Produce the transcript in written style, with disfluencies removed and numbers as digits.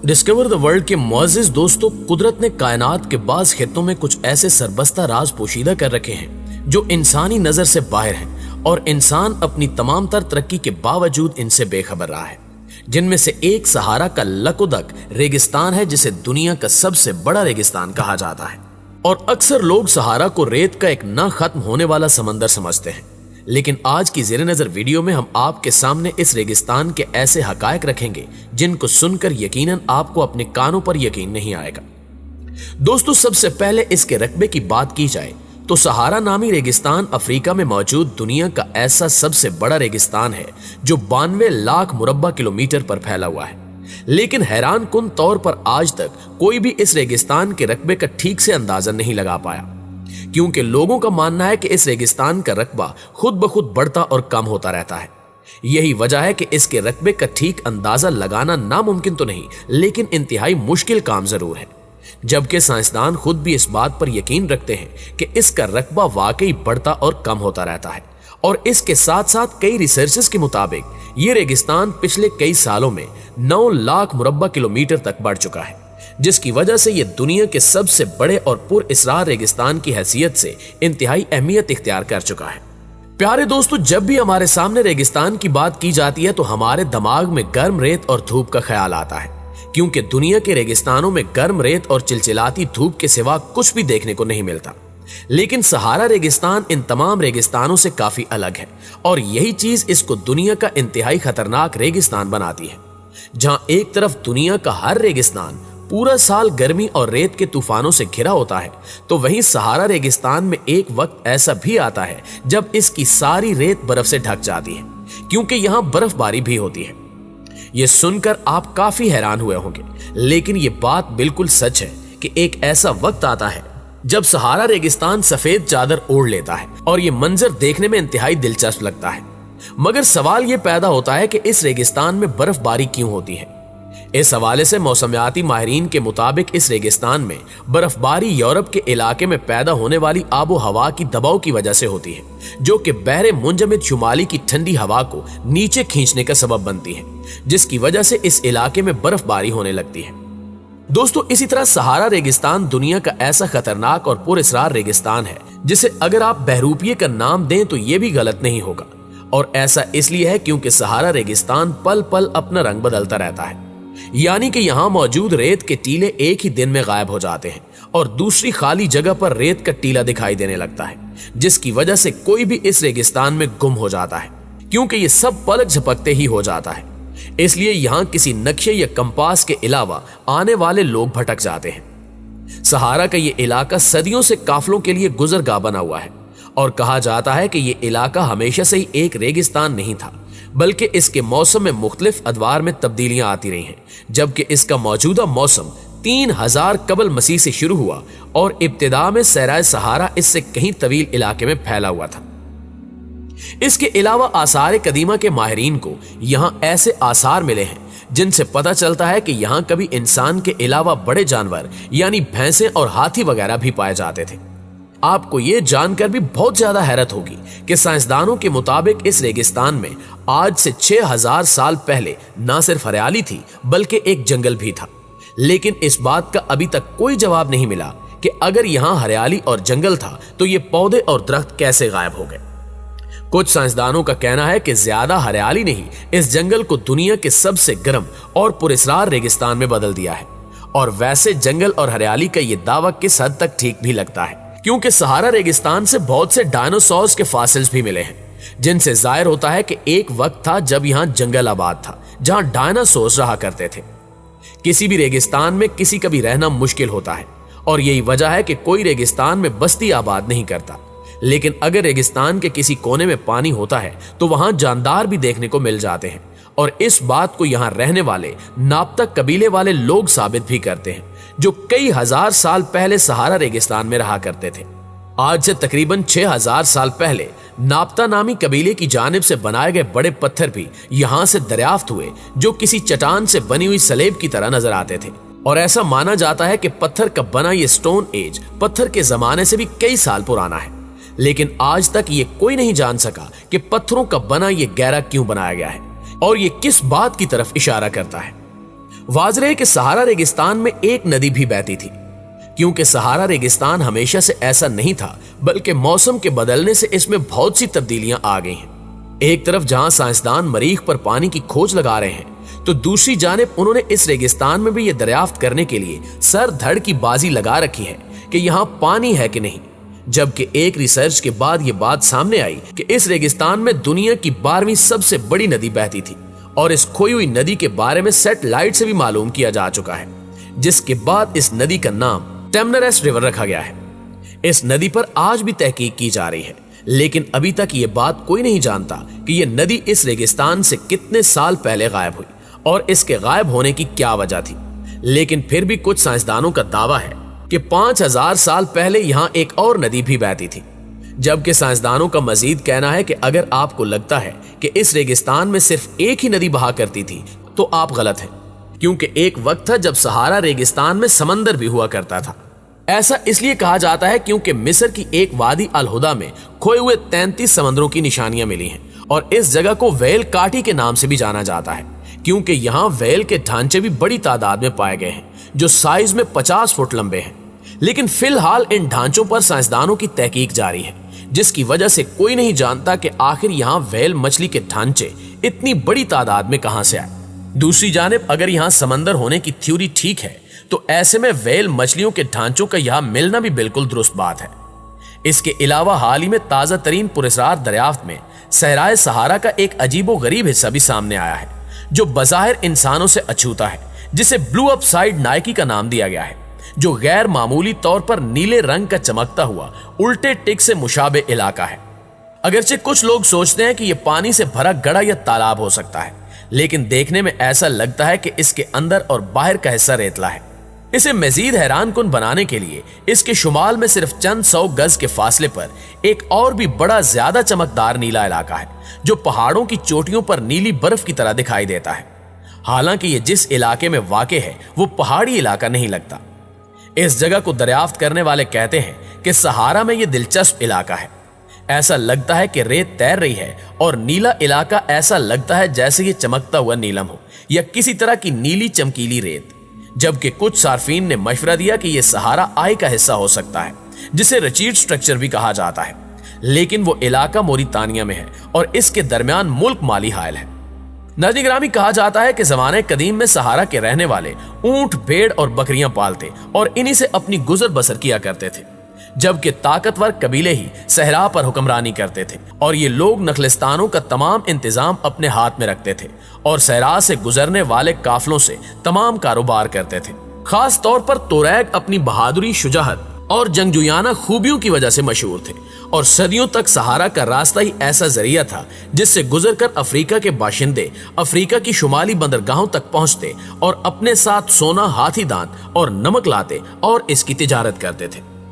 Discover the world के मुअज़्ज़िज़ दोस्तों, कुदरत ने कायनात के बाज़ खित्तों में कुछ ऐसे सरबस्ता राज पोशीदा कर रखे हैं जो इंसानी नजर से बाहर हैं और इंसान अपनी तमाम तर तरक्की के बावजूद इनसे बेखबर रहा है। जिनमें से एक सहारा का लकोदक रेगिस्तान है, जिसे दुनिया का सबसे बड़ा रेगिस्तान कहा जाता है। और अक्सर लोग सहारा को रेत का एक न खत्म होने वाला समंदर समझते हैं, लेकिन आज की ज़ेरे नज़र वीडियो में हम आपके सामने इस रेगिस्तान के ऐसे हकायक रखेंगे जिनको सुनकर यकीनन आपको अपने कानों पर यकीन नहीं आएगा। दोस्तों, सबसे पहले इसके रकबे की बात की जाए तो सहारा नामी रेगिस्तान अफ्रीका में मौजूद दुनिया का ऐसा सबसे बड़ा रेगिस्तान है जो 92 लाख मुरब्बा किलोमीटर पर फैला हुआ है। लेकिन हैरान कुन तौर पर आज तक कोई भी इस रेगिस्तान के रकबे का ठीक से अंदाजा नहीं लगा पाया, क्योंकि लोगों का मानना है कि इस रेगिस्तान का रकबा खुद ब खुद बढ़ता और कम होता रहता है। यही वजह है कि इसके रकबे का ठीक अंदाजा लगाना नामुमकिन तो नहीं, लेकिन इंतहाई मुश्किल काम जरूर है। जबकि साइंसदान खुद भी इस बात पर यकीन रखते हैं कि इसका रकबा वाकई बढ़ता और कम होता रहता है। और इसके साथ साथ कई रिसर्चेस के मुताबिक ये रेगिस्तान पिछले कई सालों में 9 लाख मुरब्बा किलोमीटर तक बढ़ चुका है, जिसकी वजह से यह दुनिया के सबसे बड़े और पुरअसरार रेगिस्तान की हैसियत से इंतहाई अहमियत इख्तियार कर चुका है। प्यारे दोस्तों, जब भी हमारे सामने रेगिस्तान की बात की जाती है तो हमारे दिमाग में गर्म रेत और धूप का ख्याल आता है, क्योंकि दुनिया के रेगिस्तानों में गर्म रेत और चिलचिलाती धूप के सिवा कुछ भी देखने को नहीं मिलता। लेकिन सहारा रेगिस्तान इन तमाम रेगिस्तानों से काफी अलग है और यही चीज इसको दुनिया का इंतहाई खतरनाक रेगिस्तान बनाती है। जहां एक तरफ दुनिया का हर रेगिस्तान पूरा साल गर्मी और रेत के तूफानों से घिरा होता है, तो वहीं सहारा रेगिस्तान में एक वक्त ऐसा भी आता है जब इसकी सारी रेत बर्फ से ढक जाती है, क्योंकि यहां बर्फबारी भी होती है। यह सुनकर आप काफी हैरान हुए होंगे, लेकिन यह बात बिल्कुल सच है कि एक ऐसा वक्त आता है जब सहारा रेगिस्तान सफेद चादर ओढ़ लेता है और यह मंजर देखने में इंतहाई दिलचस्प लगता है। मगर सवाल यह पैदा होता है कि इस रेगिस्तान में बर्फबारी क्यों होती है। इस हवाले से मौसमियाती माहिरीन के मुताबिक इस रेगिस्तान में बर्फबारी यूरोप के इलाके में पैदा होने वाली आबो हवा की दबाव की वजह से होती है, जो कि बहरे मुंजमद शुमाली की ठंडी हवा को नीचे खींचने का सबब बनती है, जिसकी वजह से इस इलाके में बर्फबारी होने लगती है। दोस्तों, इसी तरह सहारा रेगिस्तान दुनिया का ऐसा खतरनाक और पुरअसरार रेगिस्तान है जिसे अगर आप बहरूपिये का नाम दें तो यह भी गलत नहीं होगा। और ऐसा इसलिए है क्योंकि सहारा रेगिस्तान पल पल अपना रंग बदलता रहता है, यानी कि यहाँ मौजूद रेत के टीले एक ही दिन में गायब हो जाते हैं और दूसरी खाली जगह पर रेत का टीला दिखाई देने लगता है, जिसकी वजह से कोई भी इस रेगिस्तान में गुम हो जाता है, क्योंकि ये सब पलक झपकते ही हो जाता है। इसलिए यहाँ किसी नक्शे या कंपास के अलावा आने वाले लोग भटक जाते हैं। सहारा का ये इलाका सदियों से काफिलों के लिए गुजरगाह बना हुआ है और कहा जाता है कि ये इलाका हमेशा से ही एक रेगिस्तान नहीं था, बल्कि इसके मौसम में मुख्तलिफ अदवार में तब्दीलियां आती रही हैं। जबकि इसका मौजूदा मौसम 3000 कबल मसीह से शुरू हुआ और इब्तिदा में सहराए सहारा इससे कहीं तवील इलाके में फैला हुआ था। इसके अलावा आसार कदीमा के माहिरीन को यहाँ ऐसे आसार मिले हैं जिनसे पता चलता है कि यहाँ कभी इंसान के अलावा बड़े जानवर यानी भैंसें और हाथी वगैरह भी पाए जाते थे। आपको ये जानकर भी बहुत ज्यादा हैरत होगी कि साइंसदानों के मुताबिक इस रेगिस्तान में आज से 6000 साल पहले न सिर्फ हरियाली थी बल्कि एक जंगल भी था। लेकिन इस बात का अभी तक कोई जवाब नहीं मिला कि अगर यहाँ हरियाली और जंगल था तो ये पौधे और दरख्त कैसे गायब हो गए। कुछ साइंसदानों का कहना है कि ज्यादा हरियाली ने ही इस जंगल को दुनिया के सबसे गर्म और पुरअसरार रेगिस्तान में बदल दिया है। और वैसे जंगल और हरियाली का ये दावा किस हद तक ठीक भी लगता है, क्योंकि सहारा रेगिस्तान से बहुत से डायनासोर्स के फासिल्स भी मिले हैं, जिनसे जाहिर होता है कि एक वक्त था जब यहाँ जंगल आबाद था, जहाँ डायनासोर्स रहा करते थे। किसी भी रेगिस्तान में किसी का भी रहना मुश्किल होता है और यही वजह है कि कोई रेगिस्तान में बस्ती आबाद नहीं करता। लेकिन अगर रेगिस्तान के किसी कोने में पानी होता है तो वहां जानदार भी देखने को मिल जाते हैं। और इस बात को यहाँ रहने वाले नापता कबीले वाले लोग साबित भी करते हैं, जो कई हजार साल पहले सहारा रेगिस्तान में रहा करते थे। आज से तकरीबन 6000 साल पहले नापता नामी कबीले की जानिब से बनाए गए बड़े पत्थर भी यहाँ से दरियाफ्त हुए, जो किसी चट्टान से बनी हुई सलेब की तरह नजर आते थे। और ऐसा माना जाता है कि पत्थर का बना ये स्टोन एज पत्थर के जमाने से भी कई साल पुराना है। लेकिन आज तक ये कोई नहीं जान सका कि पत्थरों का बना ये गहरा क्यों बनाया गया है और ये किस बात की तरफ इशारा करता है। वाज़ रहे कि सहारा रेगिस्तान में एक नदी भी बहती थी, क्योंकि सहारा रेगिस्तान हमेशा से ऐसा नहीं था, बल्कि मौसम के बदलने से इसमें बहुत सी तब्दीलियां आ गई हैं। एक तरफ जहां साइंसदान मरीख पर पानी की खोज लगा रहे हैं, तो दूसरी जानिब उन्होंने इस रेगिस्तान में भी यह दरियाफ्त करने के लिए सर धड़ की बाजी लगा रखी है कि यहां पानी है कि नहीं। जबकि एक रिसर्च के बाद यह बात सामने आई कि इस रेगिस्तान में दुनिया की 12वीं सबसे बड़ी नदी बहती थी, और इस खोई हुई नदी के बारे में सैटेलाइट से भी मालूम किया जा चुका है, जिसके बाद इस नदी का नाम टेमनरेस रिवर रखा गया है। इस नदी पर आज भी तहकीक की जा रही है, लेकिन अभी तक ये बात कोई नहीं जानता कि यह नदी इस रेगिस्तान से कितने साल पहले गायब हुई और इसके गायब होने की क्या वजह थी। लेकिन फिर भी कुछ साइंसदानों का दावा है कि 5000 साल पहले यहां एक और नदी भी बहती थी। जबकि साइंसदानों का मजीद कहना है कि अगर आपको लगता है कि इस रेगिस्तान में सिर्फ एक ही नदी बहा करती थी, तो आप गलत हैं, क्योंकि एक वक्त था जब सहारा रेगिस्तान में समंदर भी हुआ करता था। ऐसा इसलिए कहा जाता है क्योंकि मिस्र की एक वादी अल हुदा में खोए हुए 33 समंदरों की निशानियां मिली हैं, और इस जगह को व्हेल काठी के नाम से भी जाना जाता है, क्योंकि यहाँ व्हेल के ढांचे भी बड़ी तादाद में पाए गए हैं, जो साइज में 50 फुट लंबे हैं। लेकिन फिलहाल इन ढांचों पर साइंसदानों की तहकीक जारी है, जिसकी वजह से कोई नहीं जानता कि आखिर यहाँ व्हेल मछली के ढांचे इतनी बड़ी तादाद में कहां से आए। दूसरी जानिब अगर यहाँ समंदर होने की थ्योरी ठीक है, तो ऐसे में व्हेल मछलियों के ढांचों का यहाँ मिलना भी बिल्कुल दुरुस्त बात है। इसके अलावा हाल ही में ताजा तरीन पुरस्रार दरियाफ्त में सहराए सहारा का एक अजीबो गरीब हिस्सा भी सामने आया है, जो बज़ाहिर इंसानों से अछूता है, जिसे ब्लू अपसाइड नाइकी का नाम दिया गया है, जो गैर मामूली तौर पर नीले रंग का चमकता हुआ उल्टे टिक से मुशाबे इलाका है। अगरचे कुछ लोग सोचते हैं कि यह पानी से भरा गड़ा या तालाब हो सकता है, लेकिन देखने में ऐसा लगता है कि इसके अंदर और बाहर का हिस्सा रेतला है। इसे मजीद हैरान कुन बनाने के लिए इसके शुमाल में सिर्फ चंद 100 गज के फासले पर एक और भी बड़ा ज्यादा चमकदार नीला इलाका है, जो पहाड़ों की चोटियों पर नीली बर्फ की तरह दिखाई देता है। हालांकि ये जिस इलाके में वाक़े है वो पहाड़ी इलाका नहीं लगता। इस जगह को दरियाफ्त करने वाले कहते हैं कि सहारा में ये दिलचस्प इलाका है। ऐसा लगता है कि रेत तैर रही है, और नीला इलाका ऐसा लगता है जैसे ये चमकता हुआ नीलम हो या किसी तरह की नीली चमकीली रेत। जबकि कुछ सार्फिन ने मशवरा दिया कि यह सहारा आई का हिस्सा हो सकता है, जिसे रचीट स्ट्रक्चर भी कहा जाता है, लेकिन वो इलाका मोरितानिया में है और इसके दरमियान मुल्क माली हायल है। नाज़रीन, कहा जाता है कि ज़माने कदीम में सहारा के रहने वाले ऊंट, भेड़ और बकरियां पालते और इन्हीं से अपनी गुजर बसर किया करते थे, जबकि ताकतवर कबीले ही सहरा पर हुक्मरानी करते थे, और ये लोग नखलिस्तानों का तमाम इंतजाम अपने हाथ में रखते थे और सहरा से गुजरने वाले काफलों से तमाम कारोबार करते थे। खास तौर पर तोरैग अपनी बहादुरी, शुजाहत और जंगजुयाना खूबियों की वजह से मशहूर थे, और सदियों तक सहारा का रास्ता ही ऐसा जरिया था जिससे गुजरकर अफ्रीका के बाशिंदे अफ्रीका की शुमाली बंदरगाहों तक पहुंचते और अपने साथ सोना, हाथी दांत और नमक लाते और इसकी तिजारत करते थे।